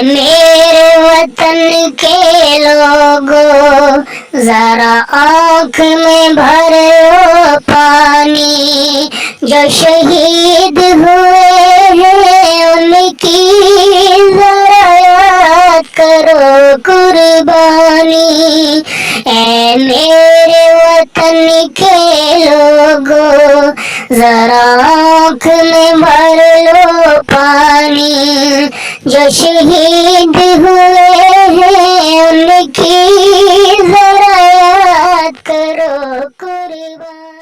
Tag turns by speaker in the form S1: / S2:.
S1: मेरे वतन के लोगों, जरा आँख में भर लो पानी। जो शहीद हुए हैं उनकी जरा याद करो कुर्बानी। ऐ मेरे वतन के लोगों, जरा आँख में भर लो पानी। जो शहीद हुए हैं उनकी जरा याद करो कुर्बानी।